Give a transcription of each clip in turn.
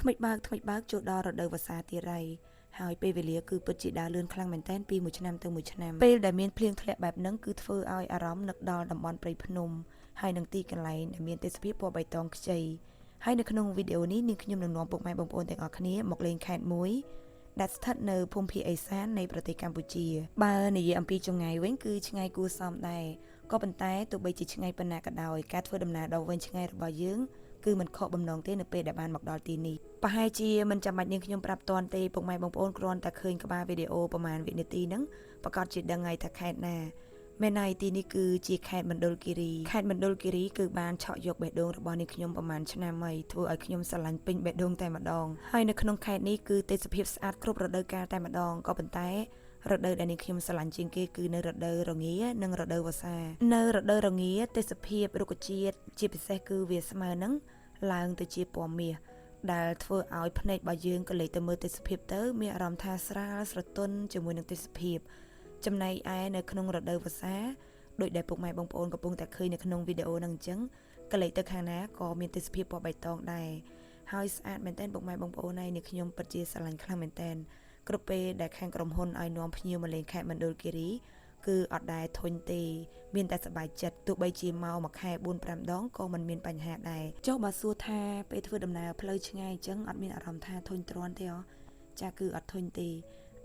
ថ្មិចបើកចូលដល់រដូវវស្សាទីរៃហើយពេលវេលាគឺពិតជាដើរលឿនខ្លាំងមែនទែនពីមួយឆ្នាំទៅមួយឆ្នាំពេលដែលមានភ្លៀងធ្លាក់បែបហ្នឹងគឺធ្វើឲ្យអារម្មណ៍នឹកដល់តំបន់ព្រៃភ្នំហើយនឹងទីកន្លែងដែលមានទេសភាពពណ៌បៃតងខ្ចីហើយនៅក្នុងវីដេអូនេះនាងខ្ញុំនឹងនាំពុកម៉ែបងប្អូនទាំងអស់គ្នាមកលេងខេត្តមួយដែលស្ថិតនៅភូមិភាគឦសាននៃប្រទេសកម្ពុជាបើនិយាយអំពីចម្ងាយវិញគឺឆ្ងាយគួរសមដែរក៏ប៉ុន្តែទោះបីជាឆ្ងាយប៉ុណ្ណាក៏ដោយការធ្វើដំណើរដ៏វែងឆ្ងាយរបស់យើងគឺមិនខកបំណងទេនៅពេលដែលបានមកដល់ទីនេះប្រហែលជាមិនចាំបាច់នាងខ្ញុំប្រាប់តន់ទេពុកម៉ែបងប្អូនគ្រាន់តែឃើញក្បាលវីដេអូប្រហែលវិនាទីហ្នឹងប្រកាសជាដឹងហើយថាខេត្តណាមែនហើយទីនេះគឺជាខេត្តមណ្ឌលគិរីគឺបានឆក់យកបេះដូងរបស់នាងខ្ញុំប្រហែលឆ្នាំហើយធ្វើឲ្យខ្ញុំស្រឡាញ់ពេញបេះដូងតែម្ដងហើយនៅក្នុងខេត្តនេះគឺទេសភាពស្អាតគ្រប់រដូវកាលតែម្ដងក៏ប៉ុន្តែរដូវដែលនាងខ្ញុំស្រឡាញ់ជាងគេគឺនៅរដូវរងានិងរដូវវស្សានៅរដូវរងាទេសភាពរុក្ខជាតិជាពិសេសគឺវាស្មើនឹងឡើងទៅជាពណ៌មាសដែលធ្វើឲ្យភ្នែករបស់យើងក៏លេចទៅមើលទេសភាពទៅមានអារម្មណ៍ថាស្រាលស្រទន់ជាមួយនឹងទេសភាពចំណែកឯនៅក្នុងរដូវវស្សាដោយដែលពុកម៉ែបងប្អូនកំពុងតែឃើញនៅក្នុងវីដេអូហ្នឹងអញ្ចឹងក៏លេចទៅខាងណាក៏មានទេសភាពពណ៌បៃតងដែរហើយស្អាតមែនតើពុកម៉ែបងប្អូនហើយនេះខ្ញុំពិតជាស្រឡាញ់ខ្លាំងមែនតើគ្រប់ពេលដែលខាងក្រុមហ៊ុនឲ្យនាំភ្ញៀវមកលេងខេត្តមណ្ឌលគិរីគឺអត់ដែរធុញទេមានតែសប្បាយចិត្តទោះបីជាមកមួយខែ 4-5 ដងក៏មិនមានបញ្ហាដែរចុះបើសួរថាពេលធ្វើដំណើរផ្លូវឆ្ងាយអញ្ចឹងអត់មានអារម្មណ៍ថាធុញទ្រាន់ទេហ៎ចាគឺអត់ធុញទេ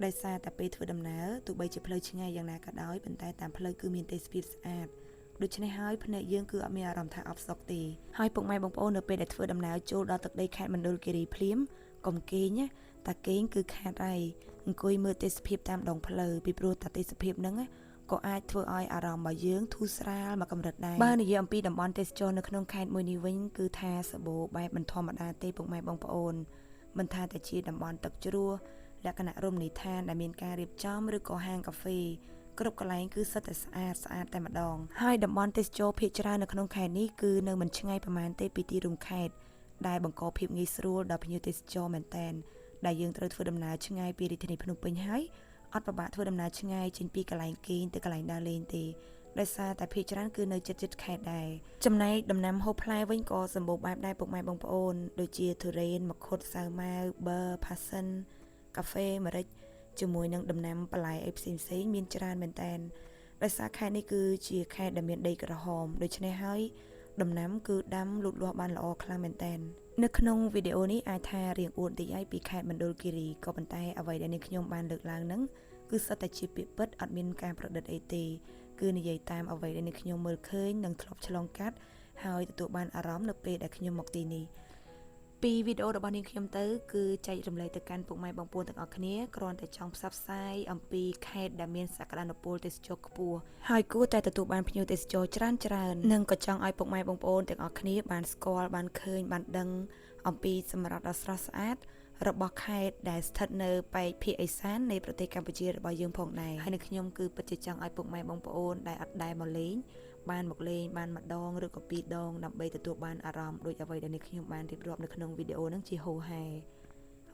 ដោយសារតែពេលធ្វើដំណើរទោះបីជាផ្លូវឆ្ងាយយ៉ាងណាក៏ដោយប៉ុន្តែតាមផ្លូវគឺមានទេសភាពស្អាតដូច្នេះហើយភ្នែកយើងគឺអត់មានអារម្មណ៍ថាអផ្សុកទេហើយពុកម៉ែបងប្អូននៅពេលដែលធ្វើដំណើរចូលដល់ទឹកដីខេត្តមណ្ឌលគិរីភ្លាមកុំគេងណាតាគេងគឺខាតហើយអង្គុយមើលទេសភាពតាមដងផ្លូវពីព្រោះតាទេសភាពហ្នឹងក៏អាចធ្វើឲ្យអារម្មណ៍របស់យើងធូរស្រាលមកកម្រិតដែរបើនិយាយអំពីតំបន់ទេសចរនៅក្នុងខេត្តមួយនេះវិញគឺថាសបោបែបមិនធម្មតាទេពុកម៉ែបងប្អូនមិនថាតែជាតំបន់ទឹកជ្រោះលក្ខណៈរមណីយដ្ឋានដែលមានការរៀបចំឬក៏ហាងកាហ្វេគ្រប់កន្លែងគឺសុទ្ធតែស្អាតតែម្ដងហើយតំបន់ទេសចរភាគច្រើននៅក្នុងខេត្តនេះគឺនៅមិនឆ្ងាយប្រហែលទេពីទីរួមខេត្តដែលបង្កភាពងាយស្រួលដល់ភ្ញៀវទេសចរមែនតែនដែលយើងត្រូវធ្វើដំណើរឆ្ងាយពីរាជធានីភ្នំពេញហើយអត់ពិបាកធ្វើដំណើរឆ្ងាយចេញពីកន្លែងគេងទៅកន្លែងដើរលេងទេដោយសារតែភាគច្រើនគឺនៅជិតខេត្តដែរចំណែកដំណាំហូបផ្លែវិញក៏សម្បូរបែបដែរពុកម៉ែបងប្អូនដូចជាទុរេនមង្ឃុតសាវម៉ាវប៊ឺផាសិនកាហ្វេម្រេចជាមួយនឹងដំណាំបន្លែអីផ្សេងមានច្រើនមែនតើដោយសារខេត្តនេះគឺជាខេត្តដែលមានដីក្រហមដូច្នេះហើយដំណាំគឺដាំលូតលាស់បានល្អខ្លាំងមែនតើនៅក្នុងវីដេអូនេះអាចថារៀងអួតតិចហើយពីខេត្តមណ្ឌលគិរីក៏ប៉ុន្តែអ្វីដែលនាងខ្ញុំបានលើកឡើងហ្នឹងគឺសុទ្ធតែជាពាក្យពិតអត់មានការប្រឌិតអីទេគឺនិយាយតាមអ្វីដែលនាងខ្ញុំមើលឃើញនិងធ្លាប់ឆ្លងកាត់ហើយទទួលបានអារម្មណ៍នៅពេលដែលខ្ញុំមកទីនេះពីវីដេអូរបស់នាងខ្ញុំទៅគឺចែករំលែកទៅកាន់ពុកម៉ែបងប្អូនទាំងអស់គ្នាគ្រាន់តែចង់ផ្សព្វផ្សាយអំពីខេត្តដែលមានសក្តានុពលទេសចរខ្ពស់ហើយគួរតែទទួលបានភ្ញៀវទេសចរច្រើននិងក៏ចង់ឲ្យពុកម៉ែបងប្អូនទាំងអស់គ្នាបានស្គាល់បានឃើញបានដឹងអំពីសម្រស់ដ៏ស្រស់ស្អាតរបស់ខេត្តដែលស្ថិតនៅប៉ែកភាគឦសាននៃប្រទេសកម្ពុជារបស់យើងផងដែរហើយនៅខ្ញុំគឺពិតជាចង់ឲ្យពុកម៉ែបងប្អូនដែលអត់ដែលមកលេងបានមកលេងបានម្ដងឬក៏ពីរដងដើម្បីទទួលបានអារម្មណ៍ដូចអ្វីដែលនេះខ្ញុំបានរៀបរាប់នៅក្នុងវីដេអូហ្នឹងជាហូរហែ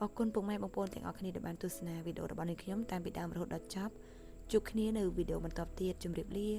អរគុណពុកម៉ែបងប្អូនទាំងអស់គ្នាដែលបានទស្សនាវីដេអូរបស់នេះខ្ញុំតាមពីដើមរហូតដល់ចប់ជួបគ្នានៅវីដេអូបន្តទៀតជម្រាបលា